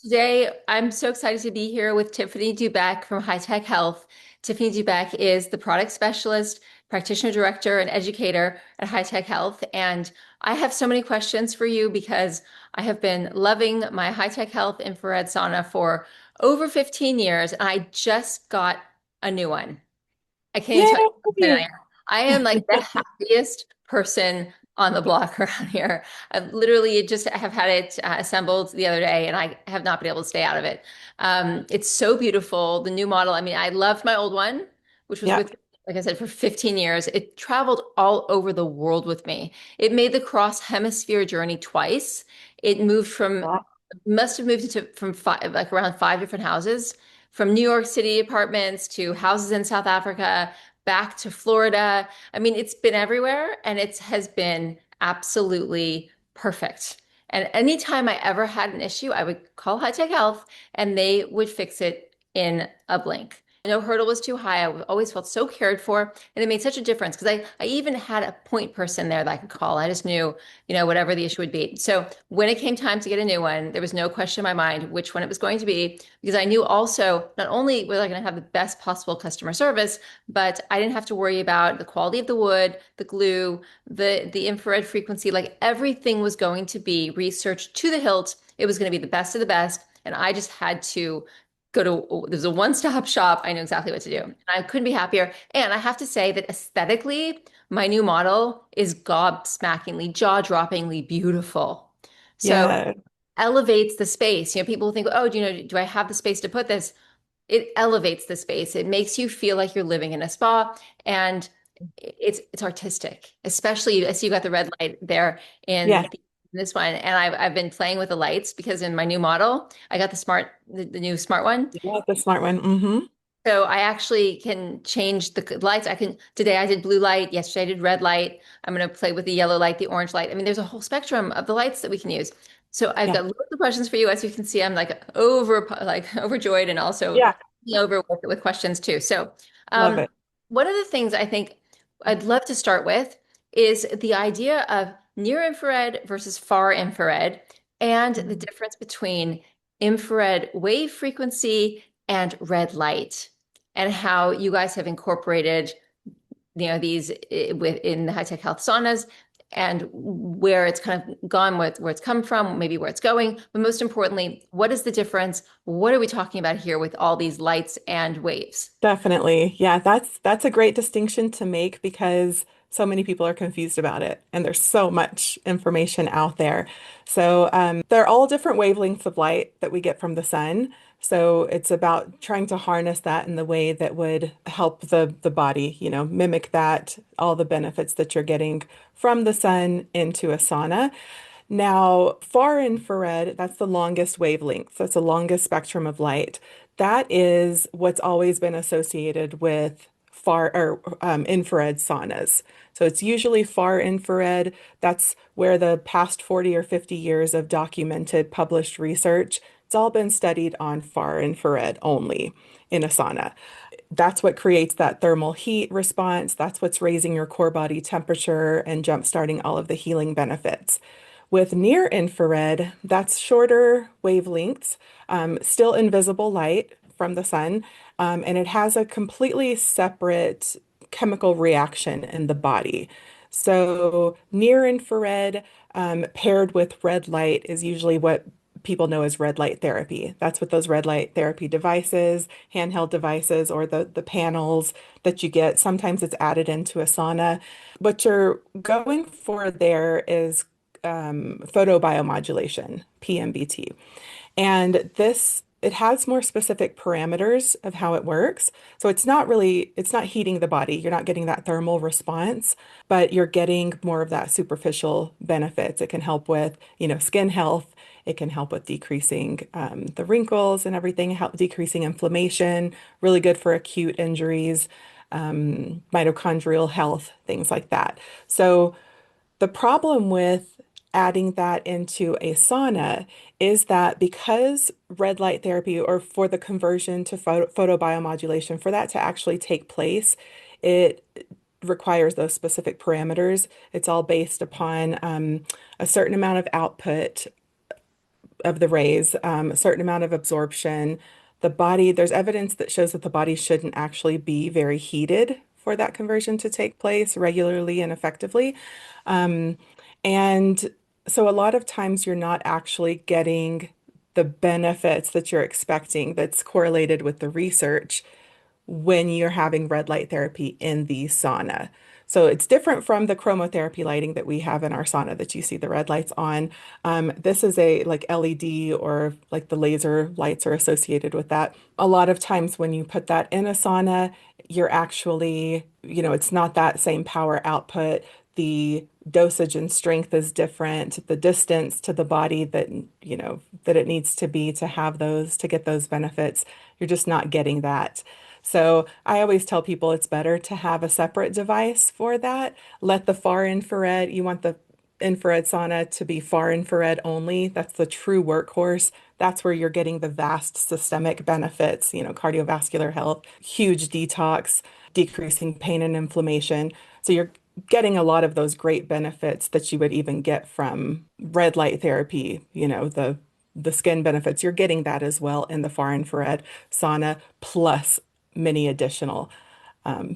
Today, I'm so excited to be here with Tiffany Dubec from High Tech Health. Tiffany Dubec is the product specialist, practitioner director, and educator at High Tech Health. And I have so many questions for you because I have been loving my High Tech Health infrared sauna for over 15 years, and I just got a new one. I can't even tell you how excited I Yay! am. I am like the happiest person on the block around here. I've literally just have had it assembled the other day, and I have not been able to stay out of it. It's so beautiful. The new model. I mean, I loved my old one, which was Yep. with, like I said, for 15 years. It traveled all over the world with me. It made the cross hemisphere journey twice. It moved from, Wow. must have moved to from five, like around five different houses, from New York City apartments to houses in South Africa, back to Florida. I mean, it's been everywhere and it has been absolutely perfect. And anytime I ever had an issue, I would call High Tech Health and they would fix it in a blink. No hurdle was too high. I always felt so cared for, and it made such a difference because I even had a point person there that I could call. I just knew, whatever the issue would be. So when it came time to get a new one, there was no question in my mind which one it was going to be because I knew also not only was I going to have the best possible customer service, but I didn't have to worry about the quality of the wood, the glue, the infrared frequency, like everything was going to be researched to the hilt. It was going to be the best of the best, and I just had to go to there's a one-stop shop. I knew exactly what to do. And I couldn't be happier. And I have to say that aesthetically, my new model is gobsmackingly, jaw-droppingly beautiful. So Yeah. elevates the space. People think, oh, do I have the space to put this? It elevates the space. It makes you feel like you're living in a spa, and it's artistic. Especially, I see you got the red light there Yeah. in this one, and I've been playing with the lights because in my new model, I got the new smart one. Yeah, the smart one. So I actually can change the lights. Today I did blue light. Yesterday I did red light. I'm going to play with the yellow light, the orange light. I mean, there's a whole spectrum of the lights that we can use. So I've Yeah. got lots of questions for you. As you can see, I'm like overjoyed and also Yeah. over with questions too. So Love um, it. one of the things I think I'd love to start with is the idea of near infrared versus far infrared and the Mhm. difference between infrared wave frequency and red light and how you guys have incorporated, these within the high tech health saunas and where it's kind of gone, where it's come from, maybe where it's going. But most importantly, what is the difference? What are we talking about here with all these lights and waves? Definitely. Yeah, that's a great distinction to make because so many people are confused about it and there's so much information out there. So they're all different wavelengths of light that we get from the sun. So it's about trying to harness that in the way that would help the body, mimic that, all the benefits that you're getting from the sun into a sauna. Now, far infrared, that's the longest wavelength. That's the longest spectrum of light. That is what's always been associated with far or infrared saunas. So it's usually far infrared. That's where the past 40 or 50 years of documented published research, it's all been studied on far infrared only in a sauna. That's what creates that thermal heat response. That's what's raising your core body temperature and jump-starting all of the healing benefits. With near infrared, that's shorter wavelengths, still invisible light from the sun, and it has a completely separate chemical reaction in the body. So near infrared paired with red light is usually what people know as red light therapy. That's what those red light therapy devices, handheld devices, or the panels that you get. Sometimes it's added into a sauna. What you're going for there is photobiomodulation, PMBT. And it has more specific parameters of how it works. So it's not heating the body. You're not getting that thermal response, but you're getting more of that superficial benefits. It can help with, skin health. It can help with decreasing the wrinkles and everything, help decreasing inflammation, really good for acute injuries, mitochondrial health, things like that. So the problem with adding that into a sauna is that because red light therapy or for the conversion to photobiomodulation, for that to actually take place, it requires those specific parameters. It's all based upon a certain amount of output of the rays, a certain amount of absorption. The body, there's evidence that shows that the body shouldn't actually be very heated for that conversion to take place regularly and effectively. Um, and so a lot of times you're not actually getting the benefits that you're expecting that's correlated with the research when you're having red light therapy in the sauna. So it's different from the chromotherapy lighting that we have in our sauna that you see the red lights on. This is a like LED or like the laser lights are associated with that. A lot of times when you put that in a sauna, you're actually, it's not that same power output. The dosage and strength is different. The distance to the body that it needs to be to have those, to get those benefits, you're just not getting that. So I always tell people it's better to have a separate device for that. Let the far infrared, you want the infrared sauna to be far infrared only. That's the true workhorse. That's where you're getting the vast systemic benefits, cardiovascular health, huge detox, decreasing pain and inflammation. So you're getting a lot of those great benefits that you would even get from red light therapy, the skin benefits. You're getting that as well in the far infrared sauna, plus many additional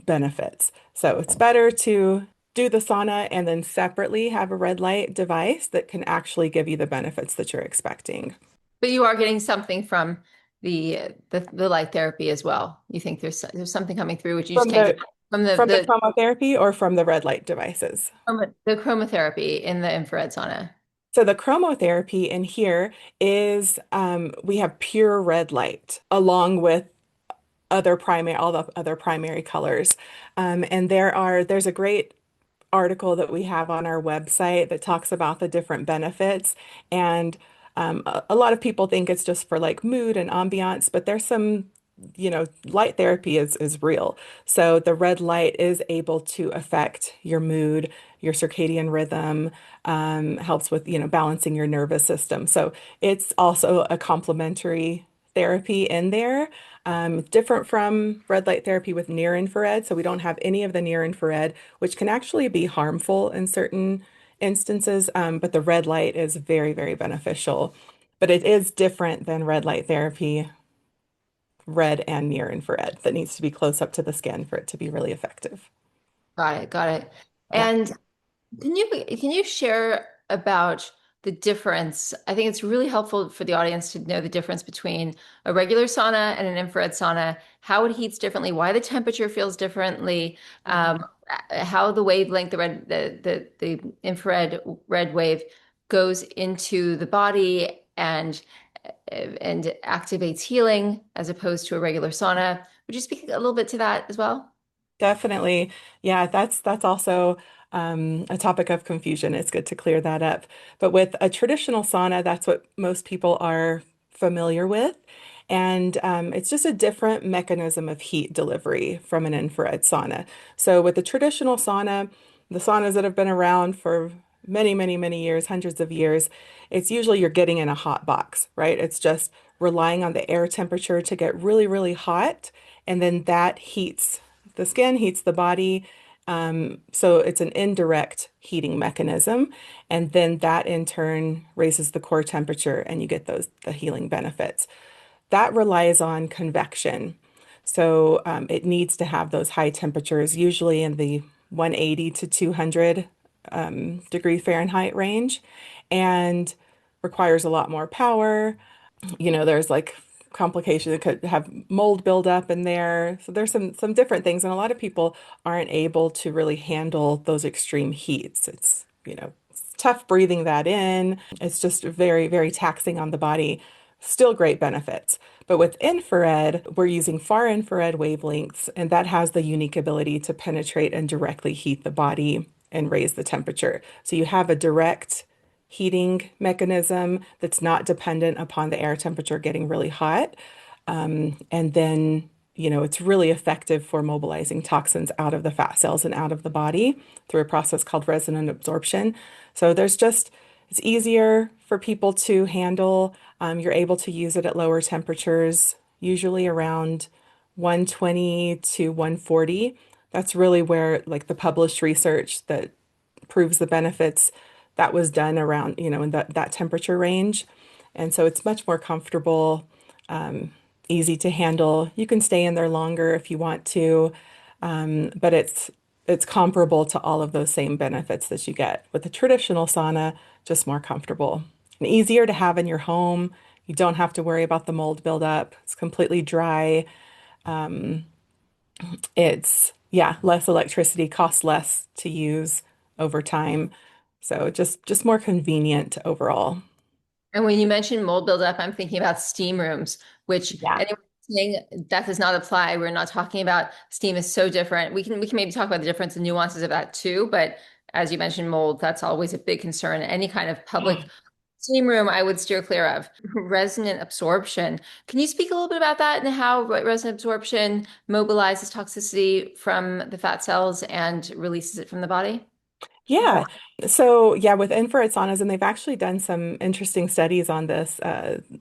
benefits. So it's better to do the sauna and then separately have a red light device that can actually give you the benefits that you're expecting. But you are getting something from the light therapy as well. You think there's something coming through which you just From can't get the from from the chromotherapy or from the red light devices. the chromotherapy in the infrared sauna. So the chromotherapy in here is we have pure red light along with all the other primary colors. And there's a great article that we have on our website that talks about the different benefits. And a lot of people think it's just for like mood and ambiance, but there's some, light therapy is real. So the red light is able to affect your mood, your circadian rhythm, helps with, balancing your nervous system. So it's also a complementary therapy in there. Different from red light therapy with near infrared. So we don't have any of the near infrared, which can actually be harmful in certain instances. But the red light is very, very beneficial. But it is different than red light therapy, red and near infrared, that needs to be close up to the skin for it to be really effective. Got it, got it. Yeah. And can you share about the difference? I think it's really helpful for the audience to know the difference between a regular sauna and an infrared sauna, how it heats differently, why the temperature feels differently, Mhm. how the wavelength, the infrared red wave goes into the body and activates healing as opposed to a regular sauna. Would you speak a little bit to that as well? Definitely. Yeah, that's also a topic of confusion. It's good to clear that up. But with a traditional sauna, that's what most people are familiar with. And it's just a different mechanism of heat delivery from an infrared sauna. So with the traditional sauna, the saunas that have been around for many, many, many years, hundreds of years, it's usually you're getting in a hot box, right? It's just relying on the air temperature to get really, really hot. And then that heats the skin, heats the body. So it's an indirect heating mechanism. And then that in turn raises the core temperature and you get the healing benefits. That relies on convection. So it needs to have those high temperatures, usually in the 180 to 200 degree Fahrenheit range, and requires a lot more power. There's like complications. It could have mold buildup in there. So there's some different things, and a lot of people aren't able to really handle those extreme heats. It's tough breathing that in. It's just very, very taxing on the body. Still great benefits. But with infrared, we're using far infrared wavelengths, and that has the unique ability to penetrate and directly heat the body and raise the temperature. So you have a direct heating mechanism that's not dependent upon the air temperature getting really hot. And then, it's really effective for mobilizing toxins out of the fat cells and out of the body through a process called resonant absorption. So it's easier for people to handle. You're able to use it at lower temperatures, usually around 120 to 140. That's really where like the published research that proves the benefits that was done around, in that temperature range. And so it's much more comfortable, um, easy to handle. You can stay in there longer if you want to, but it's comparable to all of those same benefits that you get with the traditional sauna, just more comfortable and easier to have in your home. You don't have to worry about the mold buildup. It's completely dry. Um, it's, yeah, less electricity, costs less to use over time. So just more convenient overall. And when you mention mold buildup, I'm thinking about steam rooms, which Yeah. anyone saying that does not apply. We're not talking about steam is so different. We can maybe talk about the difference and nuances of that too. But as you mentioned, mold, that's always a big concern. Any kind of public steam room, I would steer clear of. Resonant absorption. Can you speak a little bit about that and how resonant absorption mobilizes toxicity from the fat cells and releases it from the body? Yeah. So, yeah, with infrared saunas, and they've actually done some interesting studies on this.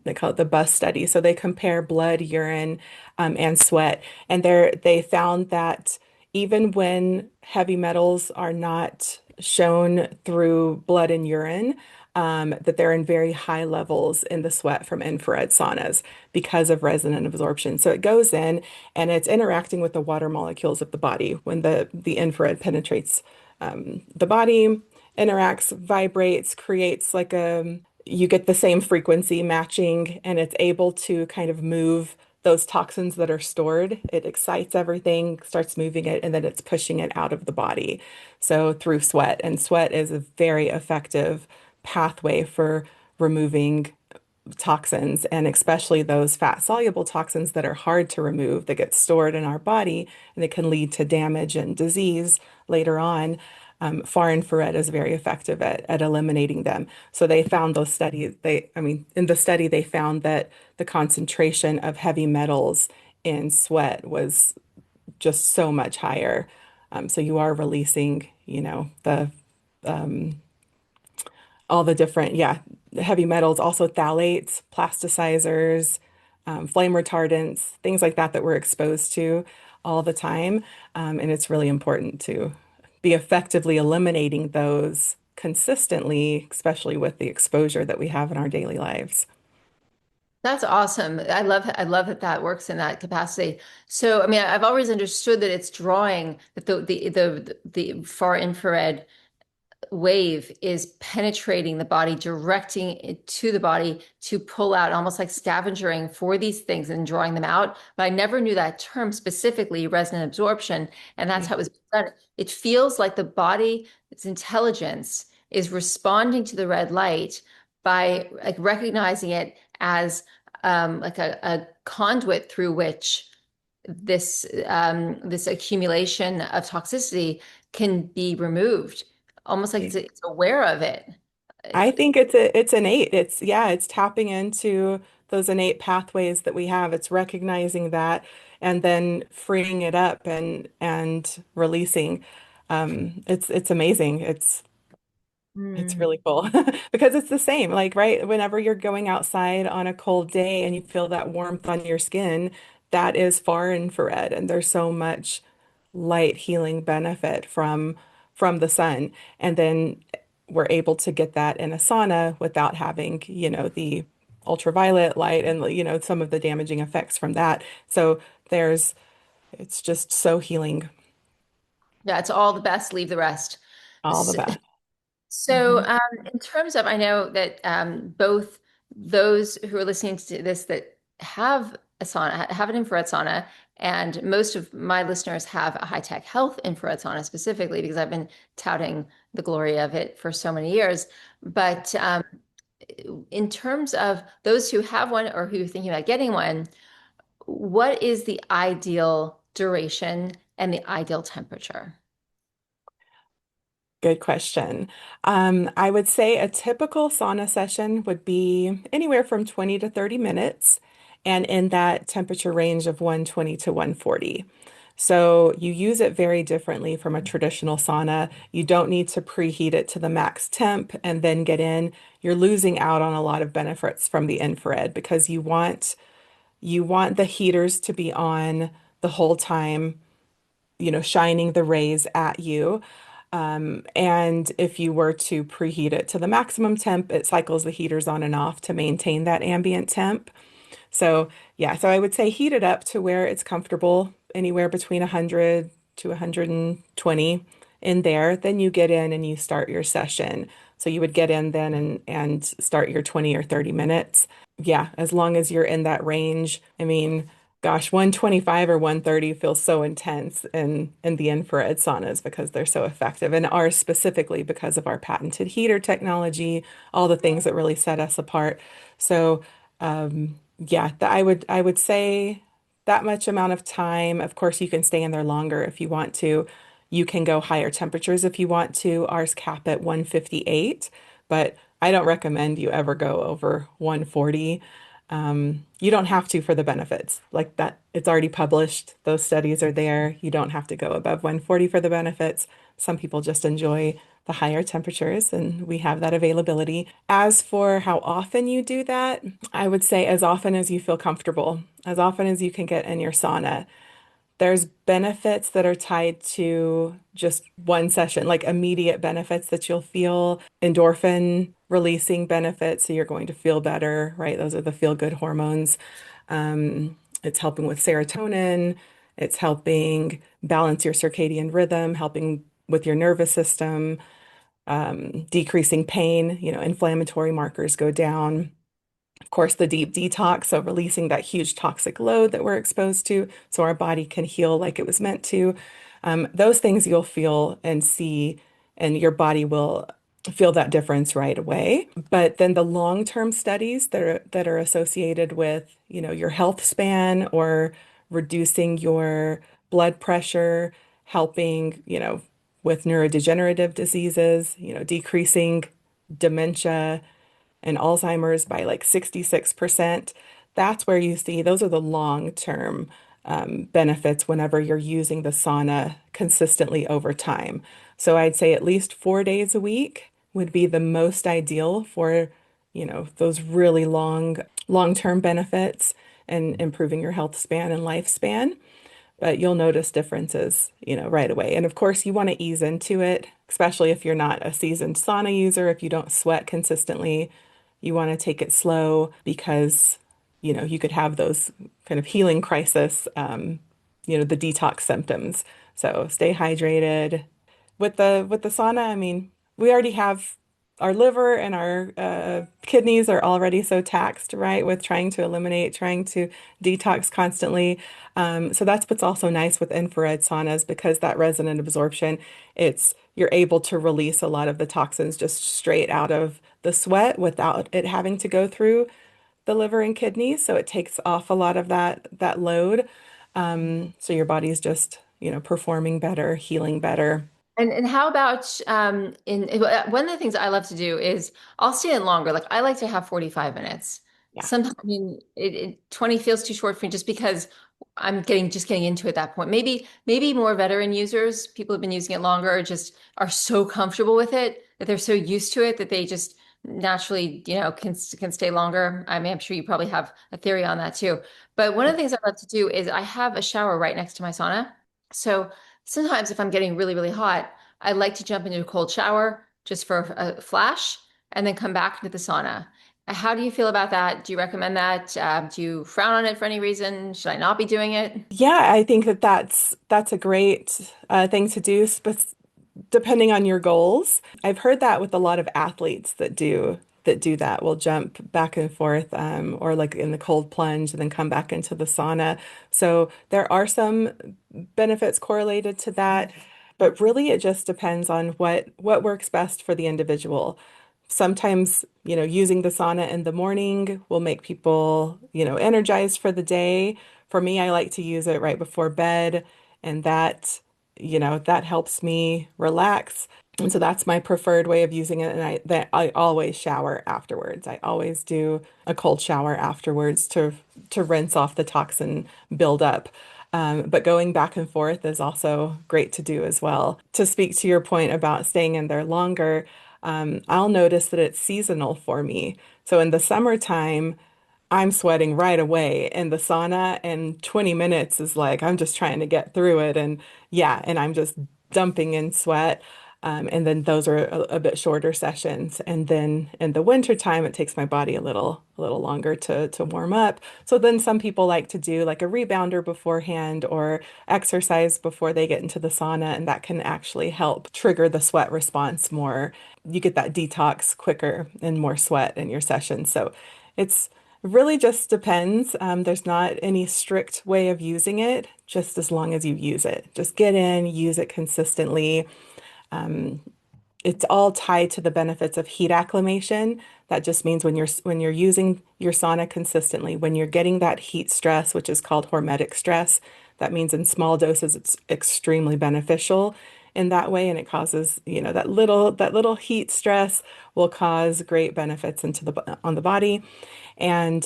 They call it the bus study. So they compare blood, urine, and sweat, and they found that even when heavy metals are not shown through blood and urine, that they're in very high levels in the sweat from infrared saunas because of resonant absorption. So it goes in and it's interacting with the water molecules of the body when the infrared penetrates the body interacts, vibrates, creates like you get the same frequency matching, and it's able to kind of move those toxins that are stored. It excites everything, starts moving it, and then it's pushing it out of the body. So through sweat, and sweat is a very effective pathway for removing toxins, and especially those fat soluble toxins that are hard to remove that get stored in our body and it can lead to damage and disease later on. Far infrared is very effective at eliminating them. So they found those studies, I mean, in the study, they found that the concentration of heavy metals in sweat was just so much higher. So you are releasing, the all the different, yeah, heavy metals, also phthalates, plasticizers, flame retardants, things like that that we're exposed to all the time. And it's really important to be effectively eliminating those consistently, especially with the exposure that we have in our daily lives. That's awesome. I love that that works in that capacity. So, I mean, I've always understood that it's drawing that the far infrared wave is penetrating the body, directing it to the body to pull out, almost like scavengering for these things and drawing them out. But I never knew that term specifically, resonant absorption, and that's Yeah. how it was done. It feels like the body, its intelligence is responding to the red light by like recognizing it as like a conduit through which this accumulation of toxicity can be removed, almost like it's aware of it. I It's, think it's innate. It's tapping into those innate pathways that we have. It's recognizing that and then freeing it up and releasing. It's amazing. It's Mm. really cool because it's the same. Like, right, whenever you're going outside on a cold day and you feel that warmth on your skin, that is far infrared, and there's so much light healing benefit from the sun. And then we're able to get that in a sauna without having, the ultraviolet light and, some of the damaging effects from that. So it's just so healing, Yeah, it's all the best, leave the rest. all the best. So, Mhm. in terms of, I know that both those who are listening to this that have a sauna, have an infrared sauna, and most of my listeners have a high-tech health infrared sauna specifically because I've been touting the glory of it for so many years. But in terms of those who have one or who are thinking about getting one, what is the ideal duration and the ideal temperature? Good question. I would say a typical sauna session would be anywhere from 20 to 30 minutes and in that temperature range of 120 to 140. So you use it very differently from a traditional sauna. You don't need to preheat it to the max temp and then get in. You're losing out on a lot of benefits from the infrared because you want the heaters to be on the whole time, shining the rays at you. And if you were to preheat it to the maximum temp, it cycles the heaters on and off to maintain that ambient temp. So, yeah, so I would say heat it up to where it's comfortable, anywhere between 100 to 120 in there. Then you get in and you start your session. So you would get in then and start your 20 or 30 minutes. Yeah, as long as you're in that range. I mean, gosh, 125 or 130 feels so intense in the infrared saunas because they're so effective, and ours specifically because of our patented heater technology, all the things that really set us apart. So, yeah, I would say that much amount of time. Of course, you can stay in there longer if you want to. You can go higher temperatures if you want to. Ours cap at 158, but I don't recommend you ever go over 140. You don't have to for the benefits. Like that, it's already published. Those studies are there. You don't have to go above 140 for the benefits. Some people just enjoy the higher temperatures, and we have that availability. As for how often you do that, I would say as often as you feel comfortable, as often as you can get in your sauna. There's benefits that are tied to just one session, like immediate benefits that you'll feel, endorphin releasing benefits. So you're going to feel better, right? Those are the feel good hormones. It's helping with serotonin. It's helping balance your circadian rhythm, helping with your nervous system, decreasing pain. Inflammatory markers go down. Of course, the deep detox, so releasing that huge toxic load that we're exposed to so our body can heal like it was meant to. Those things you'll feel and see, and your body will feel that difference right away. But then the long-term studies that are associated with, your health span or reducing your blood pressure, helping, with neurodegenerative diseases, decreasing dementia and Alzheimer's by like 66%. That's where you see those are the long-term benefits whenever you're using the sauna consistently over time. So I'd say at least 4 days a week would be the most ideal for, those really long-term benefits and improving your health span and lifespan, but you'll notice differences, right away. And of course, you want to ease into it, especially if you're not a seasoned sauna user, if you don't sweat consistently, you want to take it slow because, you could have those kind of healing crisis, the detox symptoms. So stay hydrated. With the sauna, I mean, we already have our liver and our kidneys are already so taxed, right, with trying to eliminate, trying to detox constantly. So that's what's also nice with infrared saunas because that resonant absorption, you're able to release a lot of the toxins just straight out of the sweat without it having to go through the liver and kidneys. So it takes off a lot of that load. So your body's just, performing better, healing better. And how about one of the things I love to do is I'll stay in longer. Like I like to have 45 minutes. Yeah. Sometimes I mean 20 feels too short for me just because I'm getting into it at that point. Maybe more veteran users, people who've been using it longer, just are so comfortable with it that they're so used to it that they just naturally, can stay longer. I mean, I'm sure you probably have a theory on that too. But one of the things I love to do is I have a shower right next to my sauna. So sometimes if I'm getting really, really hot, I like to jump into a cold shower just for a flash and then come back into the sauna. How do you feel about that? Do you recommend that? Do you frown on it for any reason? Should I not be doing it? Yeah, I think that's a great thing to do, depending on your goals. I've heard that with a lot of athletes that do that. Will jump back and forth, or like in the cold plunge and then come back into the sauna. So there are some benefits correlated to that, but really it just depends on what works best for the individual. Sometimes, using the sauna in the morning will make people, energized for the day. For me, I like to use it right before bed, and that helps me relax. And so that's my preferred way of using it. And I always shower afterwards. I always do a cold shower afterwards to rinse off the toxin buildup. But going back and forth is also great to do as well. To speak to your point about staying in there longer, I'll notice that it's seasonal for me. So in the summertime, I'm sweating right away in the sauna, and 20 minutes is like I'm just trying to get through it. And yeah, and I'm just dumping in sweat. And then those are a bit shorter sessions. And then in the winter time, it takes my body a little longer to warm up. So then some people like to do like a rebounder beforehand or exercise before they get into the sauna, and that can actually help trigger the sweat response more. You get that detox quicker and more sweat in your session. So it's really just depends. There's not any strict way of using it, just as long as you use it. Just get in, use it consistently. Um, it's all tied to the benefits of heat acclimation. That just means when you're using your sauna consistently, when you're getting that heat stress, which is called hormetic stress, that means in small doses it's extremely beneficial in that way, and it causes, that little heat stress will cause great benefits into the on the body. And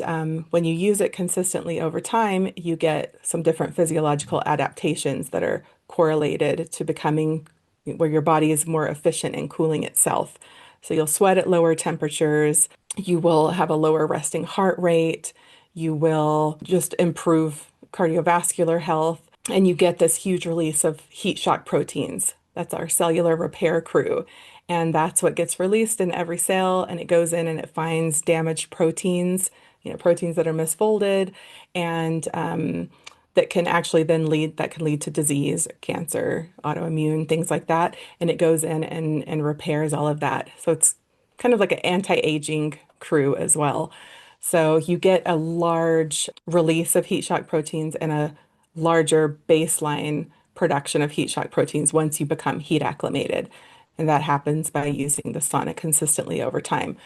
when you use it consistently over time, you get some different physiological adaptations that are correlated to becoming where your body is more efficient in cooling itself. So you'll sweat at lower temperatures, you will have a lower resting heart rate, you will just improve cardiovascular health, and you get this huge release of heat shock proteins. That's our cellular repair crew. And that's what gets released in every cell, and it goes in and it finds damaged proteins, proteins that are misfolded, and that can lead to disease, cancer, autoimmune, things like that. And it goes in and repairs all of that. So it's kind of like an anti-aging crew as well. So you get a large release of heat shock proteins and a larger baseline production of heat shock proteins once you become heat acclimated. And that happens by using the sauna consistently over time.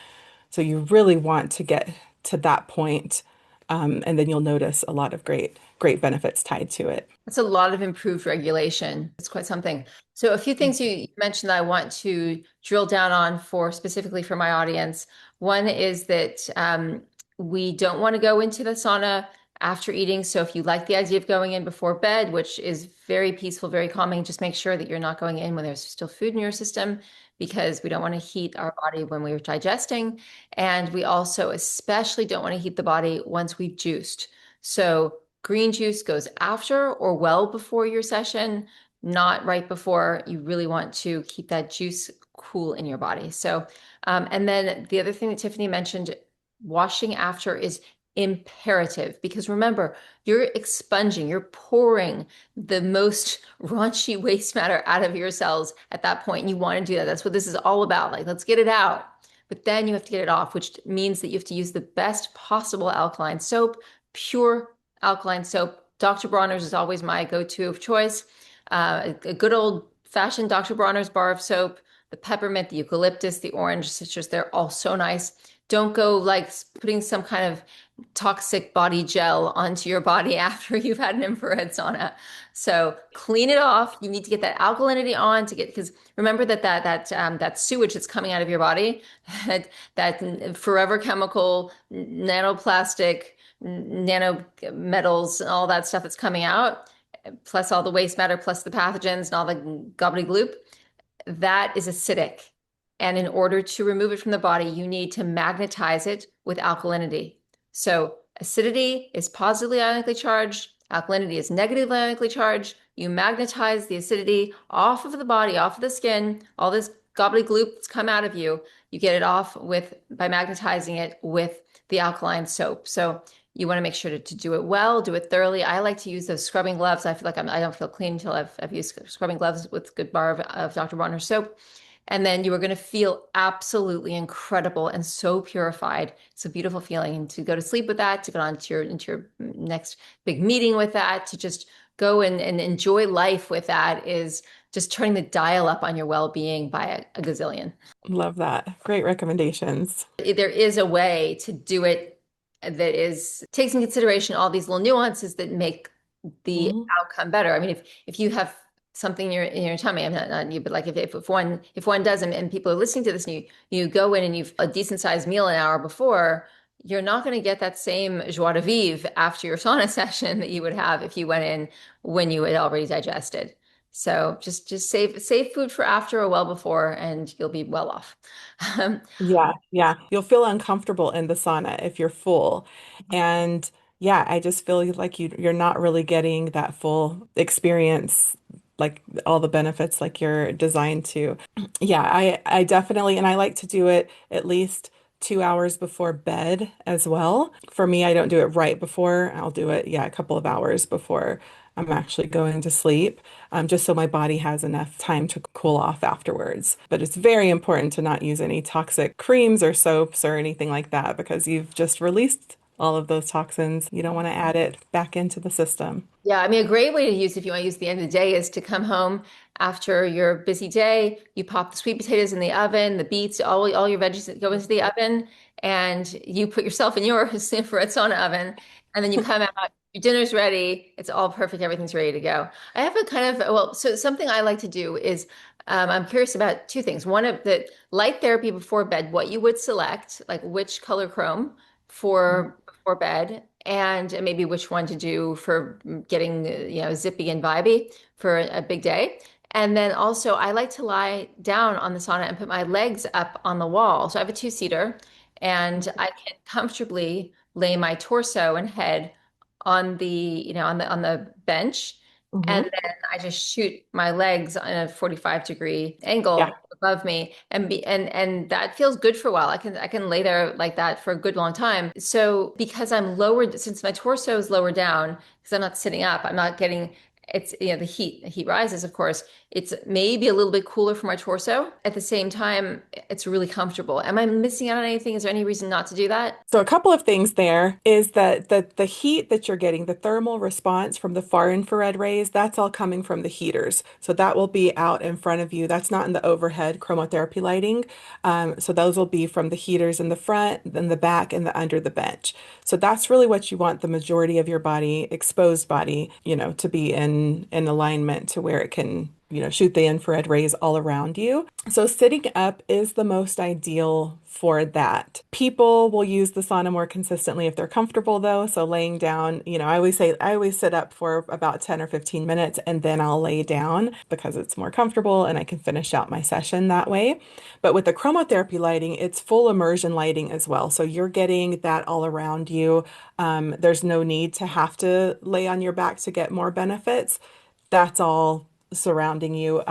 So you really want to get to that point, and then you'll notice a lot of great benefits tied to it. That's a lot of improved regulation. It's quite something. So a few things you mentioned that I want to drill down on for specifically for my audience. One is that we don't want to go into the sauna after eating. So if you like the idea of going in before bed, which is very peaceful, very calming, just make sure that you're not going in when there's still food in your system, because we don't want to heat our body when we're digesting. And we also especially don't want to heat the body once we've juiced. So green juice goes after or well before your session, not right before. You really want to keep that juice cool in your body. So, and then the other thing that Tiffany mentioned, washing after is imperative, because remember, you're expunging, you're pouring the most raunchy waste matter out of your cells at that point. And you want to do that. That's what this is all about. Like, let's get it out. But then you have to get it off, which means that you have to use the best possible alkaline soap, pure alkaline soap. Dr. Bronner's is always my go-to of choice. A good old-fashioned Dr. Bronner's bar of soap, the peppermint, the eucalyptus, the orange citrus, they're all so nice. Don't go like putting some kind of toxic body gel onto your body after you've had an infrared sauna. So clean it off. You need to get that alkalinity on to get, because remember that sewage that's coming out of your body, that forever chemical, nanoplastic, nanometals, and all that stuff that's coming out, plus all the waste matter, plus the pathogens and all the gobbledygook, that is acidic. And in order to remove it from the body, you need to magnetize it with alkalinity. So acidity is positively ionically charged, alkalinity is negatively ionically charged. You magnetize the acidity off of the body, off of the skin, all this gobbledygook that's come out of you, you get it off by magnetizing it with the alkaline soap. So you want to make sure to do it well, do it thoroughly. I like to use those scrubbing gloves. I feel like I don't feel clean until I've used scrubbing gloves with a good bar of Dr. Bronner soap. And then you are going to feel absolutely incredible and so purified. It's a beautiful feeling. And to go to sleep with that, to go on to into your next big meeting with that, to just go and enjoy life with that is just turning the dial up on your well-being by a gazillion. Love that. Great recommendations. There is a way to do it that takes in consideration all these little nuances that make the Mhm. outcome better. I mean, if you have something in your tummy, I'm not you, but like if one does, and people are listening to this, and you go in and you've a decent sized meal an hour before, you're not going to get that same joie de vivre after your sauna session that you would have if you went in when you had already digested. So just save food for after or well before, and you'll be well off. Yeah, yeah. You'll feel uncomfortable in the sauna if you're full. And yeah, I just feel like you're not really getting that full experience like all the benefits like you're designed to. Yeah, I definitely, and I like to do it at least 2 hours before bed as well. For me, I don't do it right before. I'll do it, yeah, a couple of hours before I'm actually going to sleep, just so my body has enough time to cool off afterwards. But it's very important to not use any toxic creams or soaps or anything like that because you've just released all of those toxins. You don't want to add it back into the system. Yeah, I mean, a great way to use if you want to use the end of the day is to come home after your busy day. You pop the sweet potatoes in the oven, the beets, all your veggies that go into the oven, and you put yourself in your infrared sauna oven, and then you come out. Your dinner's ready. It's all perfect. Everything's ready to go. I have a kind of well, so something I like to do is I'm curious about two things. One of the light therapy before bed, what you would select, like which color chrome Mhm. for before bed and maybe which one to do for getting, zippy and vibey for a big day. And then also, I like to lie down on the sauna and put my legs up on the wall. So I have a two-seater, and I can comfortably lay my torso and head on the bench, and Mhm. then I just shoot my legs on a 45-degree Yeah. angle above me and that feels good for a while. I can lay there like that for a good long time. So because I'm lowered, since my torso is lower down, because I'm not sitting up, I'm not getting it's the heat rises, of course. It's maybe a little bit cooler for my torso. At the same time, it's really comfortable. Am I missing out on anything? Is there any reason not to do that? So a couple of things there is that the heat that you're getting, the thermal response from the far infrared rays, that's all coming from the heaters. So that will be out in front of you. That's not in the overhead chromotherapy lighting. So those will be from the heaters in the front, then the back, and the under the bench. So that's really what you want the majority of your body, exposed body, to be in alignment to where it can, shoot the infrared rays all around you. So sitting up is the most ideal for that. People will use the sauna more consistently if they're comfortable though. So laying down, I always sit up for about 10 or 15 minutes and then I'll lay down because it's more comfortable and I can finish out my session that way. But with the chromotherapy lighting, it's full immersion lighting as well. So you're getting that all around you. There's no need to have to lay on your back to get more benefits. That's all surrounding you,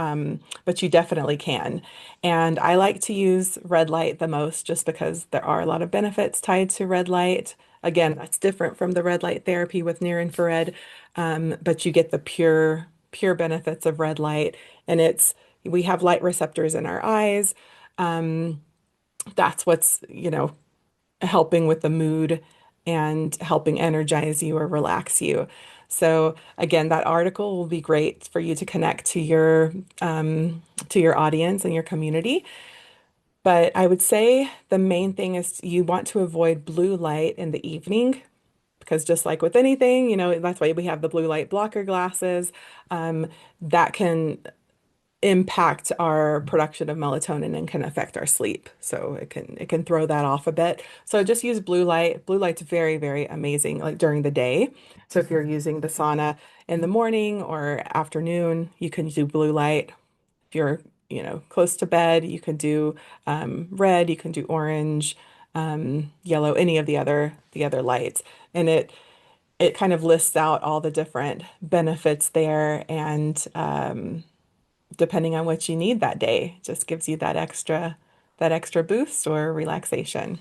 but you definitely can. And I like to use red light the most just because there are a lot of benefits tied to red light. Again, that's different from the red light therapy with near infrared, but you get the pure benefits of red light. And we have light receptors in our eyes. Um, that's what's, helping with the mood and helping energize you or relax you. So again, that article will be great for you to connect to your audience and your community. But I would say the main thing is you want to avoid blue light in the evening because just like with anything, that's why we have the blue light blocker glasses. Um, that can impact our production of melatonin and can affect our sleep. So it can throw that off a bit. So just use blue light. Blue light's very, very amazing like during the day. So if you're using the sauna in the morning or afternoon, you can do blue light. If you're, close to bed, you can do red, you can do orange, yellow, any of the other lights. And it kind of lists out all the different benefits there and depending on what you need that day. Just gives you that extra boost or relaxation.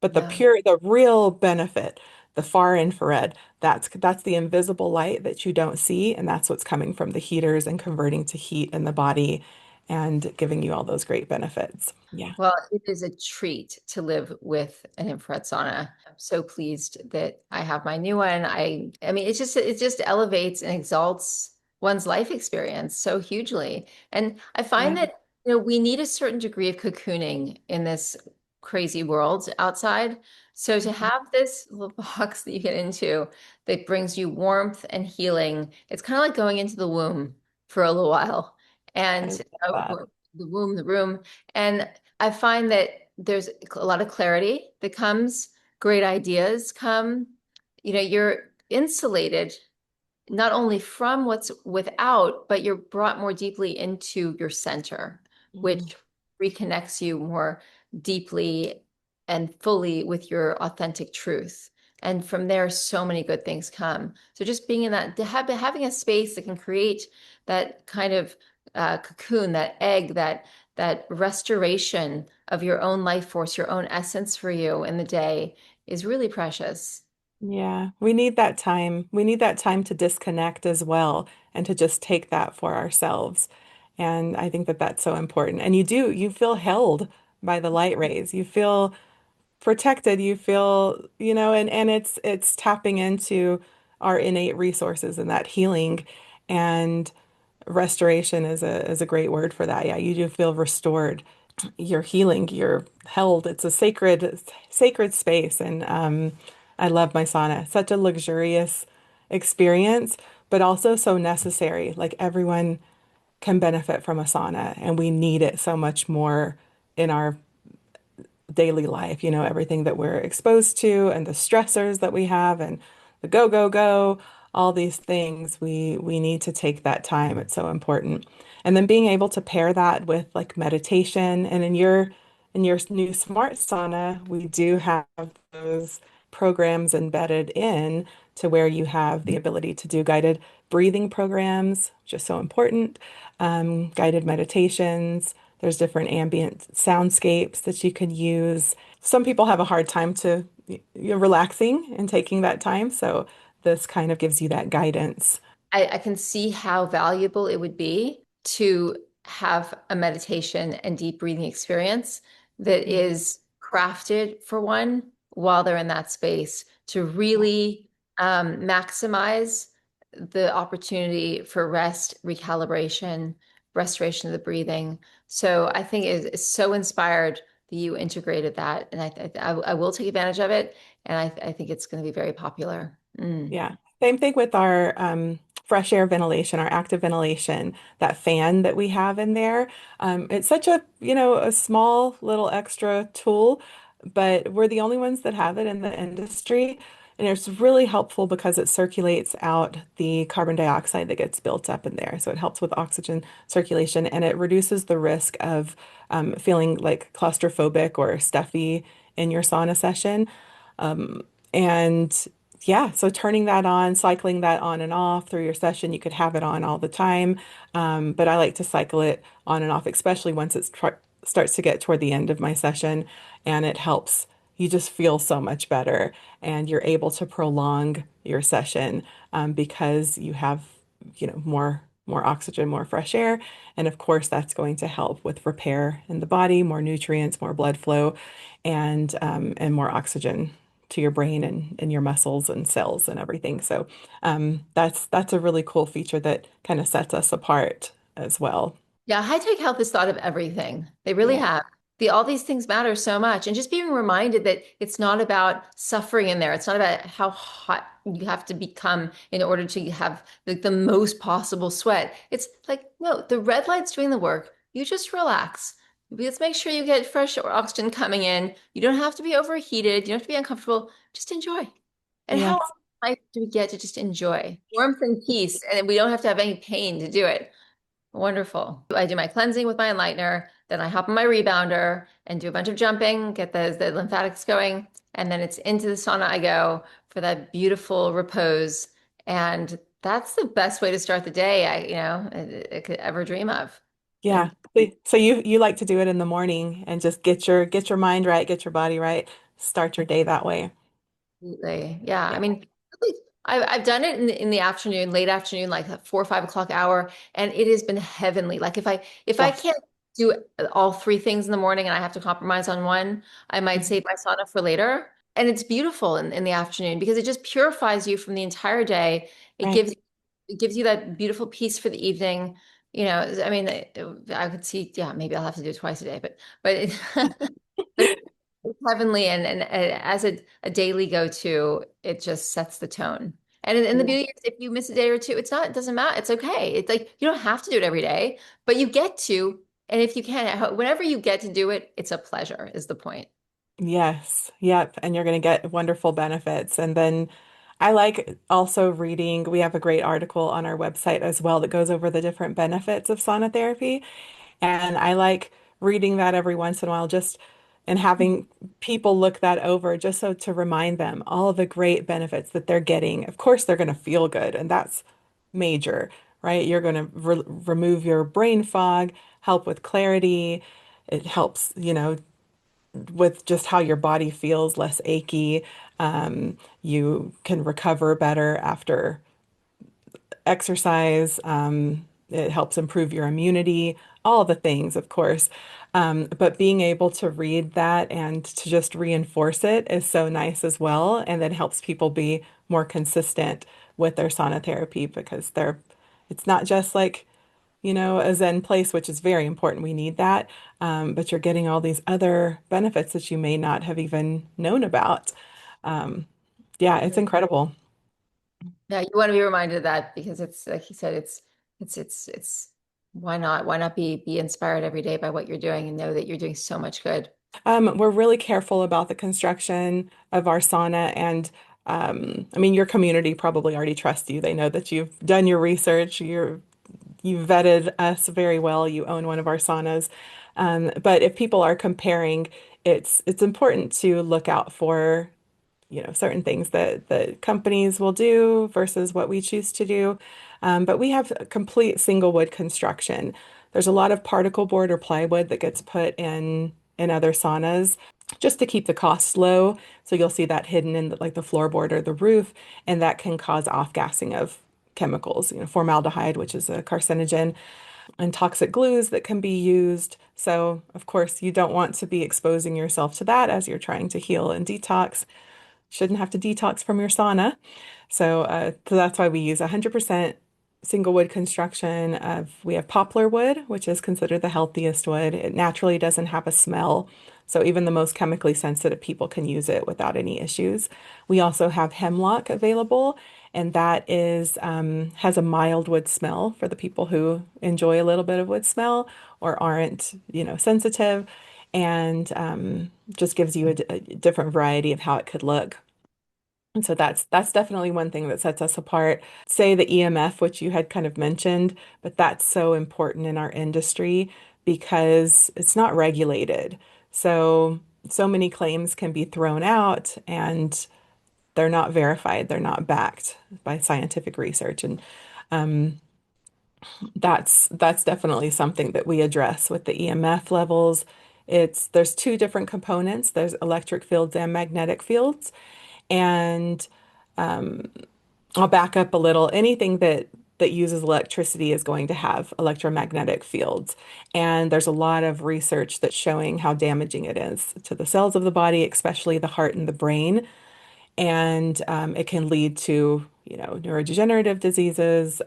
But Yeah. the real benefit, the far infrared, that's the invisible light that you don't see, and that's what's coming from the heaters and converting to heat in the body and giving you all those great benefits. Yeah. Well, it is a treat to live with an infrared sauna. I'm so pleased that I have my new one. I mean, it just elevates and exalts one's life experience so hugely. And I find Yeah. that, we need a certain degree of cocooning in this crazy world outside. So to Mhm. have this little box that you get into that brings you warmth and healing, it's kind of like going into the womb for a little while. I And love that. the room. And I find that there's a lot of clarity that comes, great ideas come. You're insulated not only from what's without, but you're brought more deeply into your center, Mhm. which reconnects you more deeply and fully with your authentic truth. And from there, so many good things come. So just being in that, having a space that can create that kind of cocoon, that egg, that restoration of your own life force, your own essence for you in the day is really precious. Yeah, we need that time. We need that time to disconnect as well and to just take that for ourselves. And I think that that's so important. And you feel held by the light rays. You feel protected. You feel, and it's tapping into our innate resources and that healing and restoration is a great word for that. Yeah, you do feel restored. You're healing, you're held. It's a sacred space. And I love my sauna. Such a luxurious experience, but also so necessary. Like everyone can benefit from a sauna, and we need it so much more in our daily life, everything that we're exposed to and the stressors that we have and the go, go, go, all these things, we need to take that time. It's so important. And then being able to pair that with like meditation. And in your new smart sauna, we do have those programs embedded in to where you have the ability to do guided breathing programs, which is so important, guided meditations. There's different ambient soundscapes that you can use. Some people have a hard time to relaxing and taking that time, so this kind of gives you that guidance. I can see how valuable it would be to have a meditation and deep breathing experience that is crafted for one while they're in that space to Yeah. really maximize the opportunity for rest, recalibration, restoration of the breathing. So I think it's so inspired that you integrated that, and I will take advantage of it, and I think it's going to be very popular. Mm. Yeah. Same thing with our fresh air ventilation, our active ventilation, that fan that we have in there. It's such a small little extra tool, but we're the only ones that have it in the industry. And it's really helpful because it circulates out the carbon dioxide that gets built up in there. So it helps with oxygen circulation and it reduces the risk of feeling like claustrophobic or stuffy in your sauna session. And yeah, so turning that on, cycling that on and off through your session, you could have it on all the time. But I like to cycle it on and off, especially once it starts to get toward the end of my session, and it helps. You just feel so much better, and you're able to prolong your session because you have, more oxygen, more fresh air, and of course that's going to help with repair in the body, more nutrients, more blood flow, and more oxygen to your brain and your muscles and cells and everything. So that's a really cool feature that kind of sets us apart as well. Yeah, high tech health has thought of everything. They really Yeah. have. All these things matter so much. And just being reminded that it's not about suffering in there. It's not about how hot you have to become in order to have the most possible sweat. It's like, no, the red light's doing the work. You just relax. Let's make sure you get fresh oxygen coming in. You don't have to be overheated. You don't have to be uncomfortable. Just enjoy. And how Yes. often in life do we get to just enjoy warmth and peace? And we don't have to have any pain to do it. Wonderful. I do my cleansing with my enlightener, then I hop on my rebounder and do a bunch of jumping, get the lymphatics going, and then it's into the sauna I go for that beautiful repose. And that's the best way to start the day I could ever dream of. Yeah. And So you like to do it in the morning and just get your mind right, get your body right, start your day that way. Absolutely. Yeah. I Yeah. mean, really, I've done it in the afternoon, late afternoon, like a 4 or 5 o'clock hour, and it has been heavenly. Like if I Yes. can't do all three things in the morning and I have to compromise on one, I might Mhm. save my sauna for later. And it's beautiful in the afternoon because it just purifies you from the entire day. It Right. gives you that beautiful peace for the evening. I mean, I could see, yeah, maybe I'll have to do it twice a day, but it's heavenly and as a daily go-to, it just sets the tone. And the Yeah. beauty is if you miss a day or two, it doesn't matter. It's okay. It's like you don't have to do it every day, but you get to. And if you can, whenever you get to do it, it's a pleasure, is the point. Yes. Yep. And you're going to get wonderful benefits. And then I like also reading, we have a great article on our website as well that goes over the different benefits of sauna therapy. And I like reading that every once in a while, just and having people look that over just so to remind them all of the great benefits that they're getting. Of course, they're going to feel good, and that's major, right? You're going to remove your brain fog, help with clarity. It helps, with just how your body feels, less achy. You can recover better after exercise. It helps improve your immunity, all the things, of course. But being able to read that and to just reinforce it is so nice as well. And then helps people be more consistent with their sauna therapy because it's not just like, a Zen place, which is very important. We need that. But you're getting all these other benefits that you may not have even known about. Um, yeah, it's incredible. Yeah, you want to be reminded of that because it's like you said, it's why not be inspired every day by what you're doing and know that you're doing so much good. We're really careful about the construction of our sauna, and I mean, your community probably already trusts you. They know that you've done your research, you've vetted us very well. You own one of our saunas. But if people are comparing, it's important to look out for, certain things that the companies will do versus what we choose to do. But we have complete single wood construction. There's a lot of particle board or plywood that gets put in other saunas just to keep the costs low. So you'll see that hidden in like the floorboard or the roof, and that can cause off-gassing of chemicals, formaldehyde, which is a carcinogen, and toxic glues that can be used. So, of course, you don't want to be exposing yourself to that as you're trying to heal and detox. Shouldn't have to detox from your sauna. So that's why we use 100% single wood construction. We have poplar wood, which is considered the healthiest wood. It naturally doesn't have a smell. So even the most chemically sensitive people can use it without any issues. We also have hemlock available, and that is has a mild wood smell for the people who enjoy a little bit of wood smell or aren't, sensitive, and just gives you a different variety of how it could look. And so that's definitely one thing that sets us apart. Say the EMF, which you had kind of mentioned, but that's so important in our industry because it's not regulated. So many claims can be thrown out and they're not verified, they're not backed by scientific research. And um, that's definitely something that we address with the EMF levels. There's two different components. There's electric fields and magnetic fields. And I'll back up a little. Anything that uses electricity is going to have electromagnetic fields. And there's a lot of research that's showing how damaging it is to the cells of the body, especially the heart and the brain. And it can lead to, neurodegenerative diseases,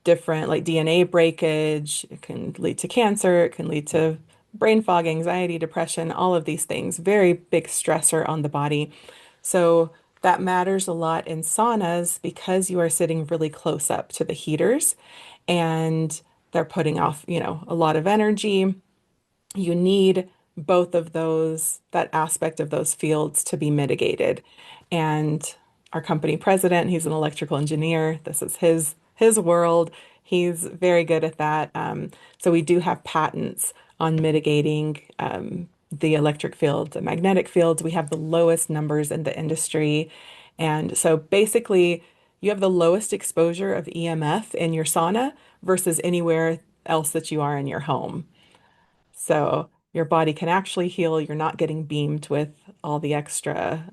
different like DNA breakage. It can lead to cancer. It can lead to brain fog, anxiety, depression, all of these things. Very big stressor on the body. So that matters a lot in saunas because you are sitting really close up to the heaters and they're putting off, a lot of energy. You need both of those, that aspect of those fields to be mitigated. And our company president, he's an electrical engineer. This is his world. He's very good at that. So we do have patents on mitigating the electric fields, the magnetic fields. We have the lowest numbers in the industry. And so basically, you have the lowest exposure of EMF in your sauna versus anywhere else that you are in your home. So your body can actually heal. You're not getting beamed with all the extra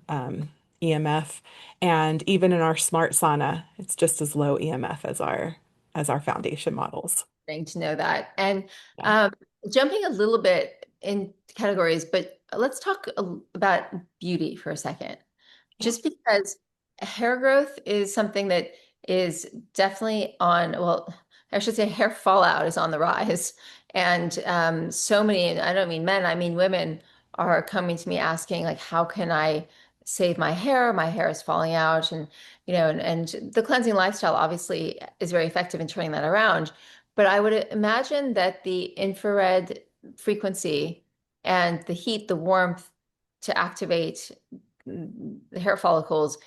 EMF. And even in our smart sauna, it's just as low EMF as our foundation models. Thing to know that. And Yeah. um, jumping a little bit in categories, but let's talk about beauty for a second. Yeah. Just because hair growth is something that is definitely on, well, I should say hair fallout is on the rise. And so many, and I don't mean men, I mean women are coming to me asking, like, how can I save my hair? My hair is falling out. And the cleansing lifestyle obviously is very effective in turning that around. But I would imagine that the infrared frequency and the heat, the warmth to activate the hair follicles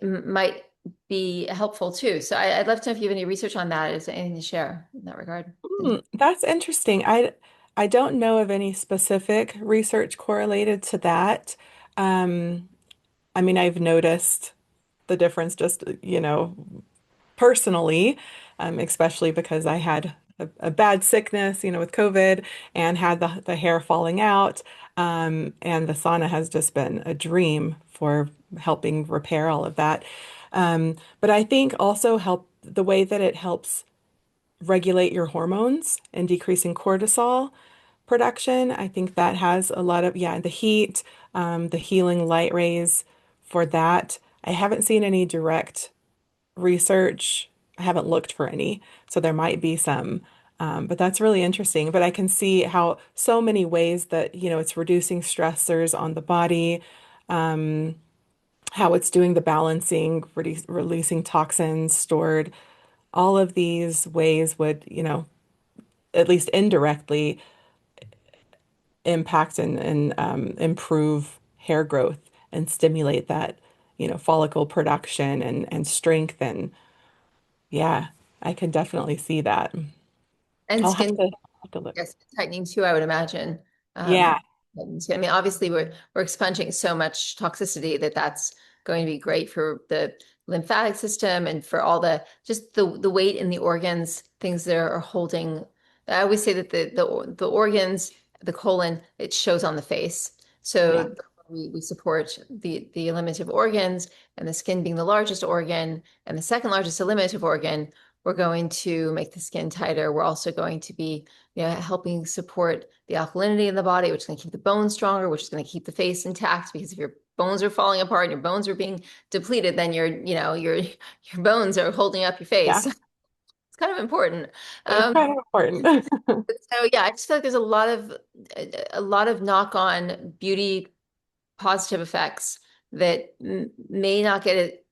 might be helpful too. So I'd love to know if you have any research on that. Is there anything to share in that regard? That's interesting. I I don't know of any specific research correlated to that. Um, I mean, I've noticed the difference just, personally, especially because I had a bad sickness, with COVID and had the hair falling out. And the sauna has just been a dream for helping repair all of that. But I think also help the way that it helps regulate your hormones and decreasing cortisol production. I think that has a lot of, yeah, the heat, the healing light rays for that. I haven't seen any direct research. I haven't looked for any, so there might be some. But that's really interesting. But I can see how so many ways that, it's reducing stressors on the body, how it's doing the balancing, releasing toxins stored. All of these ways would, at least indirectly impact and improve hair growth and stimulate that, follicle production and strength. And yeah, I can definitely see that. And I'll have skin, to take a look. yes, tightening too, I would imagine. Yeah. I mean, obviously we're expunging so much toxicity that that's going to be great for the lymphatic system and for all the just the weight in the organs, things that are holding. I always say that the organs, the colon, it shows on the face. Yeah. So we support the eliminative organs, and the skin being the largest organ and the second largest eliminative organ. We're going to make the skin tighter. We're also going to be, helping support the alkalinity in the body, which is going to keep the bones stronger, which is going to keep the face intact. Because if your bones are falling apart and your bones are being depleted, then your bones are holding up your Yeah. face. It's kind of important. It's Um, kind of important. so yeah, I just feel like there's a lot of knock-on beauty positive effects that may not get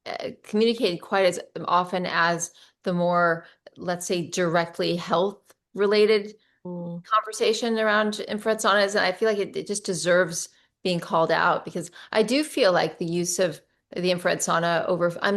communicated quite as often as the more, let's say, directly health related Mm, conversation around infrared saunas, and I feel like it just deserves being called out because I do feel like the use of the infrared sauna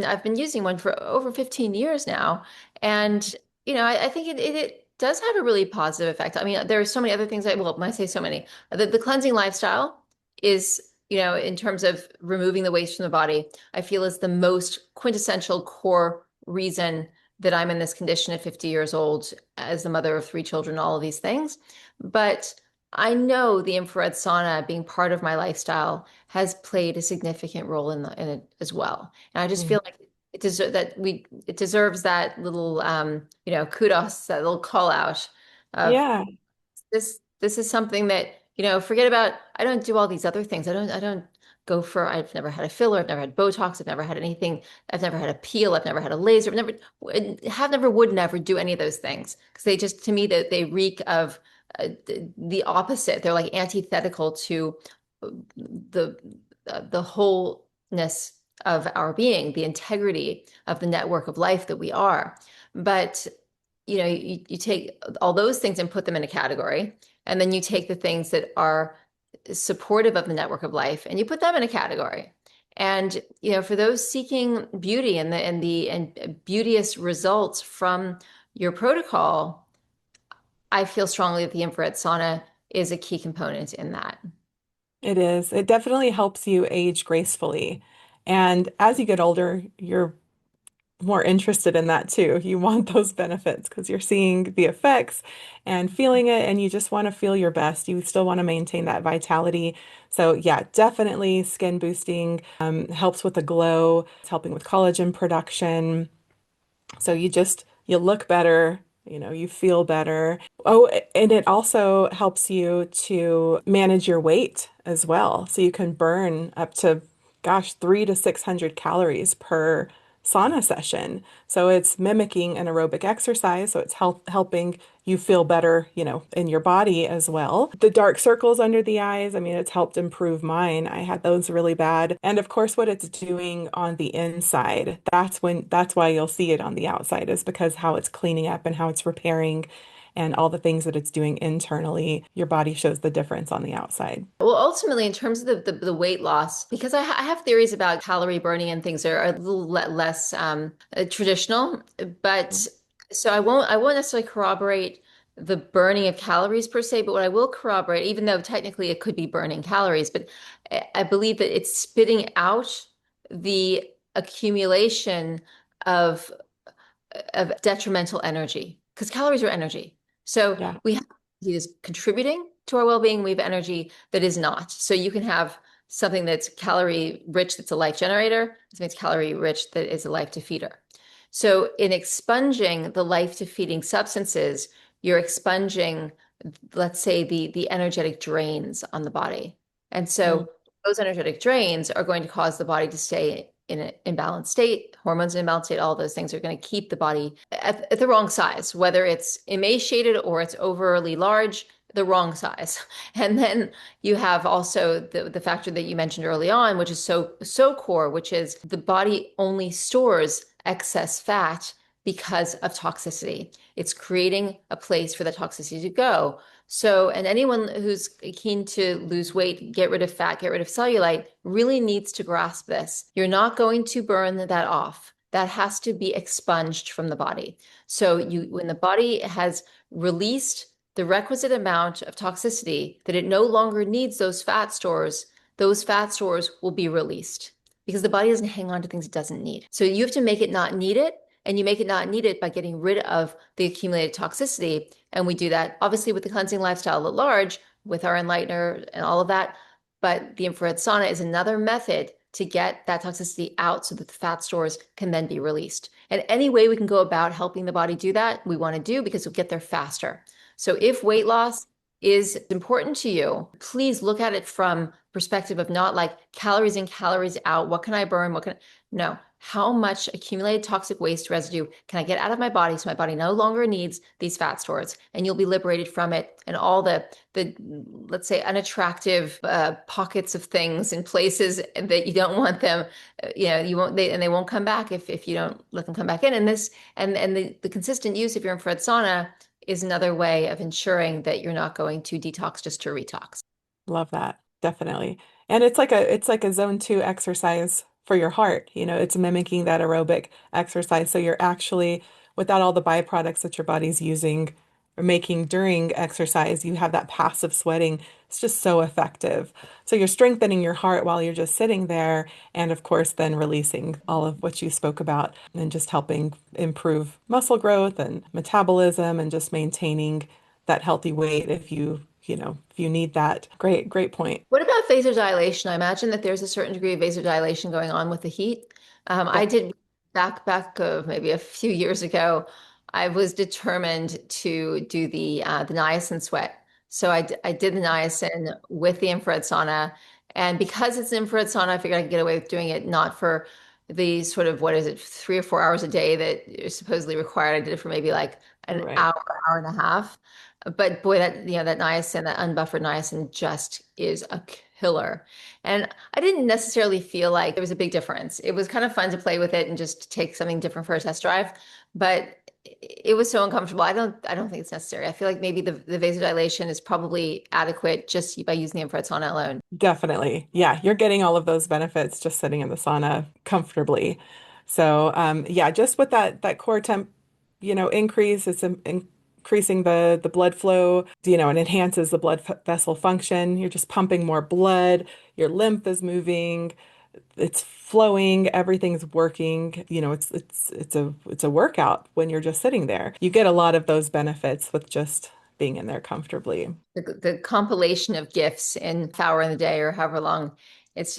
I've been using one for over 15 years now, and I think it does have a really positive effect. I mean, there are so many other things well, when I say so many, the cleansing lifestyle is, in terms of removing the waste from the body, I feel is the most quintessential core reason that I'm in this condition at 50 years old as the mother of three children, all of these things. But I know the infrared sauna being part of my lifestyle has played a significant role in it as well. And I just mm. feel like it deserves that little kudos, that little call out of Yeah. this is something that, forget about, I don't do all these other things. I don't go for, I've never had a filler, I've never had Botox, I've never had anything, I've never had a peel, I've never had a laser, would never do any of those things because they just, to me, that they reek of the opposite. They're like antithetical to the wholeness of our being, the integrity of the network of life that we are. But you take all those things and put them in a category, and then you take the things that are supportive of the network of life and you put them in a category. And for those seeking beauty and beauteous results from your protocol, I feel strongly that the infrared sauna is a key component in that. It is. It definitely helps you age gracefully. And as you get older, you're more interested in that too. You want those benefits because you're seeing the effects and feeling it, and you just want to feel your best. You still want to maintain that vitality. So, yeah, definitely skin boosting, helps with the glow. It's helping with collagen production. So you look better, you feel better. Oh, and it also helps you to manage your weight as well. So you can burn up to, gosh, 300 to 600 calories per sauna session. So it's mimicking an aerobic exercise. So it's helping you feel better, in your body as well. The dark circles under the eyes, I mean, it's helped improve mine. I had those really bad. And of course, what it's doing on the inside, that's why you'll see it on the outside, is because how it's cleaning up and how it's repairing and all the things that it's doing internally. Your body shows the difference on the outside. Well, ultimately, in terms of the weight loss, because I have theories about calorie burning and things are a little less traditional, but so I won't necessarily corroborate the burning of calories per se, but what I will corroborate, even though technically it could be burning calories, but I believe that it's spitting out the accumulation of detrimental energy because calories are energy. So Yeah. we have energy that's contributing to our well-being. We have energy that is not. So you can have something that's calorie rich that's a life generator. This means calorie rich that is a life defeater. So in expunging the life defeating substances, you're expunging, let's say, the energetic drains on the body. And Mm. so those energetic drains are going to cause the body to stay in an imbalanced state, hormones in imbalanced state, all those things are going to keep the body at the wrong size, whether it's emaciated or it's overly large, the wrong size. And then you have also the factor that you mentioned early on, which is so core, which is the body only stores excess fat because of toxicity. It's creating a place for the toxicity to go. So, and anyone who's keen to lose weight, get rid of fat, get rid of cellulite, really needs to grasp this. You're not going to burn that off. That has to be expunged from the body. So when the body has released the requisite amount of toxicity that it no longer needs those fat stores will be released because the body doesn't hang on to things it doesn't need. So you have to make it not need it, and you make it not need it by getting rid of the accumulated toxicity. And we do that obviously with the cleansing lifestyle at large, with our enlightener and all of that. But the infrared sauna is another method to get that toxicity out so that the fat stores can then be released. And any way we can go about helping the body do that, we want to do because we'll get there faster. So if weight loss is important to you, please look at it from perspective of not like calories in, calories out. What can I burn? No. How much accumulated toxic waste residue can I get out of my body so my body no longer needs these fat stores, and you'll be liberated from it and all the let's say unattractive pockets of things in places that you don't want them. You won't they won't come back if you don't let them come back in. And this and the consistent use of your infrared sauna is another way of ensuring that you're not going to detox just to retox. Love that. Definitely. And it's like a zone 2 exercise for your heart. It's mimicking that aerobic exercise. So you're actually, without all the byproducts that your body's using or making during exercise, you have that passive sweating. It's just so effective. So you're strengthening your heart while you're just sitting there, and of course then releasing all of what you spoke about and just helping improve muscle growth and metabolism and just maintaining that healthy weight if you need that. Great, great point. What about vasodilation? I imagine that there's a certain degree of vasodilation going on with the heat. I Def- did back of maybe a few years ago. I was determined to do the niacin sweat. So I did the niacin with the infrared sauna, and because it's an infrared sauna, I figured I could get away with doing it not for the sort of what is it, 3 or 4 hours a day that is supposedly required. I did it for maybe like an Right. hour, hour and a half. But boy, that niacin, that unbuffered niacin just is a killer. And I didn't necessarily feel like there was a big difference. It was kind of fun to play with it and just take something different for a test drive, but it was so uncomfortable. I don't think it's necessary. I feel like maybe the vasodilation is probably adequate just by using the infrared sauna alone. Definitely. Yeah, you're getting all of those benefits just sitting in the sauna comfortably. So, yeah, just with that core temp, increase, it's increasing the blood flow, and enhances the blood vessel function. You're just pumping more blood, your lymph is moving, it's flowing, everything's working. It's a workout when you're just sitting there. You get a lot of those benefits with just being in there comfortably. The compilation of gifts in hour in the day or however long, it's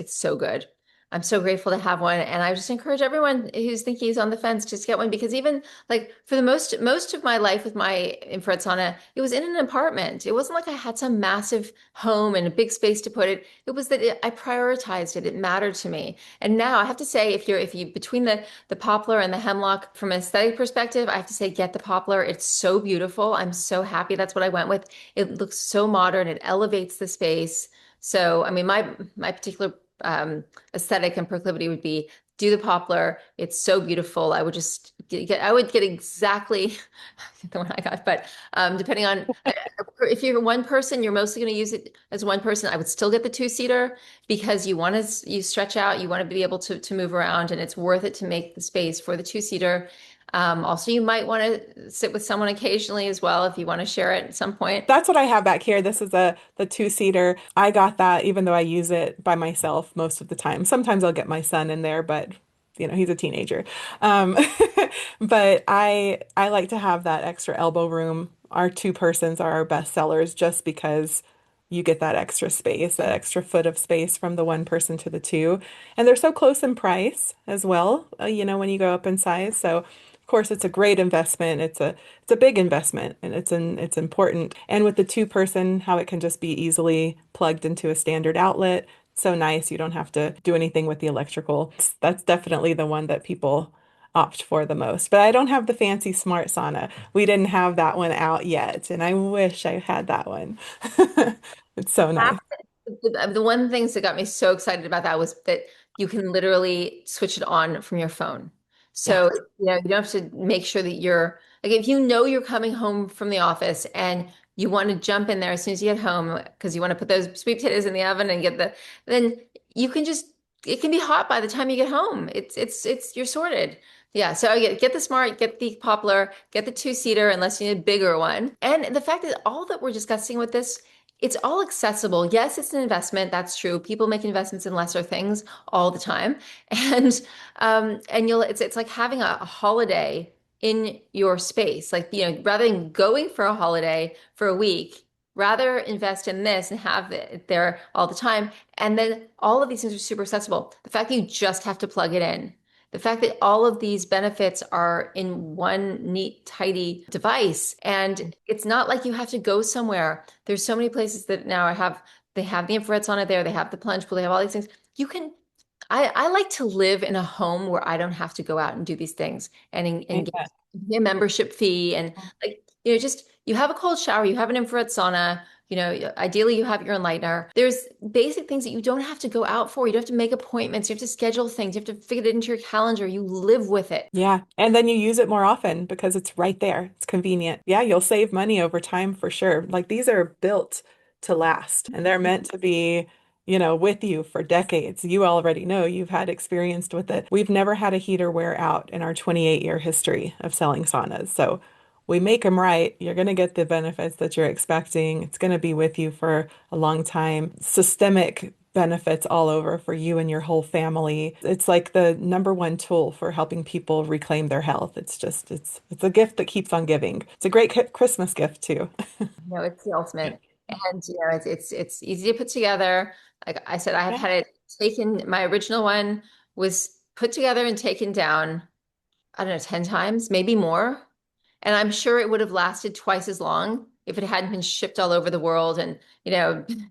so good. I'm so grateful to have one, and I just encourage everyone who's thinking he's on the fence just get one, because even like for the most of my life with my infrared sauna, it was in an apartment. It wasn't like I had some massive home and a big space to put it. It was that I prioritized it. It mattered to me. And now I have to say, if you between the poplar and the hemlock, from an aesthetic perspective, I have to say get the poplar. It's so beautiful. I'm so happy that's what I went with. It looks so modern. It elevates the space. So, I mean, my particular aesthetic and proclivity would be do the poplar. It's so beautiful. I would just I would get exactly the one I got, but depending on if you're one person, you're mostly going to use it as one person. I would still get the two-seater because you stretch out, you want to be able to move around, and it's worth it to make the space for the two-seater. Also, you might want to sit with someone occasionally as well if you want to share it at some point. That's what I have back here. This is the two-seater. I got that even though I use it by myself most of the time. Sometimes I'll get my son in there, but he's a teenager. Um, but I like to have that extra elbow room. Our two persons are our best sellers just because you get that extra space, that extra foot of space from the one person to the two. And they're so close in price as well, when you go up in size. So of course it's a great investment. It's a big investment and it's important. And with the two person, how it can just be easily plugged into a standard outlet. So nice. You don't have to do anything with the electrical. That's definitely the one that people opt for the most. But I don't have the fancy smart sauna. We didn't have that one out yet, and I wish I had that one. It's so nice. The one of the things that got me so excited about that was that you can literally switch it on from your phone. Yeah. So, you don't have to make sure that you're like if you know you're coming home from the office and you want to jump in there as soon as you get home because you want to put those sweet potatoes in the oven and then you can just it can be hot by the time you get home. It's you're sorted. Yeah, so get the smart, get the poplar, get the two-seater unless you need a bigger one. And the fact that all that we're discussing with this it's all accessible. Yes, it's an investment. That's true. People make investments in lesser things all the time. And you'll it's like having a holiday in your space. Like, rather than going for a holiday for a week, rather invest in this and have it there all the time. And then all of these things are super accessible. The fact that you just have to plug it in. The fact that all of these benefits are in one neat, tidy device, and it's not like you have to go somewhere. There's so many places that now they have the infrared sauna there, they have the plunge pool, they have all these things. You can I like to live in a home where I don't have to go out and do these things and Amen. get a membership fee and like just you have a cold shower, you have an infrared sauna, ideally you have your enlightener. There's basic things that you don't have to go out for. You don't have to make appointments, you have to schedule things, you have to fit it into your calendar. You live with it. Yeah. And then you use it more often because it's right there. It's convenient. Yeah, you'll save money over time for sure. Like these are built to last and they're meant to be, with you for decades. You already know you've had experience with it. We've never had a heater wear out in our 28-year history of selling saunas. So we make them right. You're going to get the benefits that you're expecting. It's going to be with you for a long time. Systemic benefits all over for you and your whole family. It's like the number one tool for helping people reclaim their health. It's a gift that keeps on giving. It's a great Christmas gift too. No, it's the ultimate. And it's easy to put together. Like I said, I have Yeah. had it taken, my original one was put together and taken down, I don't know, 10 times, maybe more. And I'm sure it would have lasted twice as long if it hadn't been shipped all over the world and,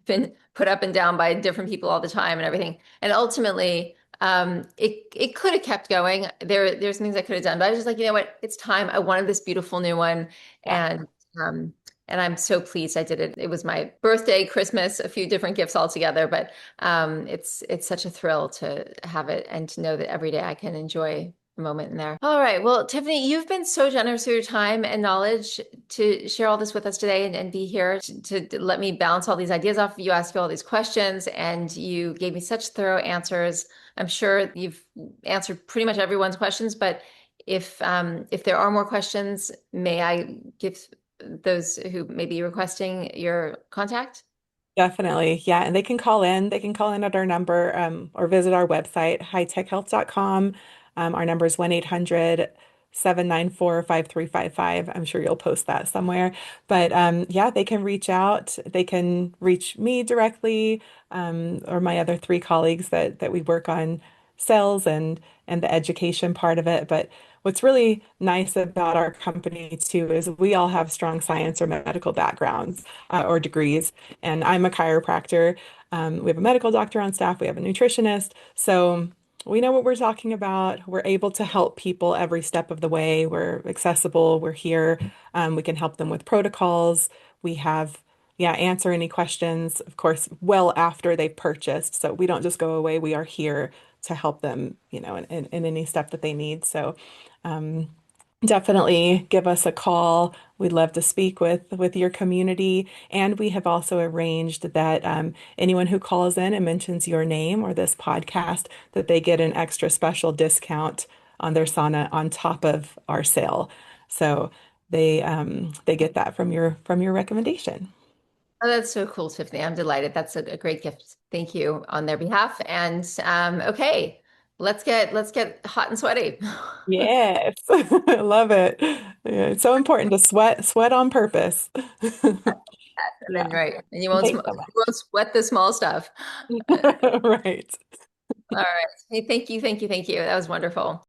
been put up and down by different people all the time and everything. And ultimately, it could have kept going. There's things I could have done, but I was just like, you know what? It's time. I wanted this beautiful new one. Yeah. And um, and I'm so pleased I did it. It was my birthday, Christmas, a few different gifts all together, but it's such a thrill to have it and to know that every day I can enjoy moment in there. All right. Well, Tiffany, you've been so generous with your time and knowledge to share all this with us today and be here to let me bounce all these ideas off of you, ask you all these questions, and you gave me such thorough answers. I'm sure you've answered pretty much everyone's questions, but if there are more questions, may I give those who may be requesting your contact? Definitely. Yeah. And they can call in. They can call in at our number or visit our website, hightechhealth.com. Our number is 1-800-794-5355. I'm sure you'll post that somewhere. But yeah, they can reach out. They can reach me directly or my other three colleagues that we work on sales and the education part of it. But what's really nice about our company too is we all have strong science or medical backgrounds or degrees. And I'm a chiropractor. We have a medical doctor on staff. We have a nutritionist. So we know what we're talking about. We're able to help people every step of the way. We're accessible. We're here. We can help them with protocols. We have, yeah, answer any questions, of course, well after they've purchased. So we don't just go away. We are here to help them, in any step that they need. So, um, definitely give us a call. We'd love to speak with your community. And we have also arranged that anyone who calls in and mentions your name or this podcast, that they get an extra special discount on their sauna on top of our sale. So they get that from your recommendation. Oh, that's so cool, Tiffany. I'm delighted. That's a great gift. Thank you on their behalf. And okay, let's get hot and sweaty. Yes, I love it. Yeah, it's so important to sweat on purpose. And Yeah. then right, and Thanks so you won't sweat the small stuff. much. Right. All right. Hey, thank you, thank you, thank you. That was wonderful.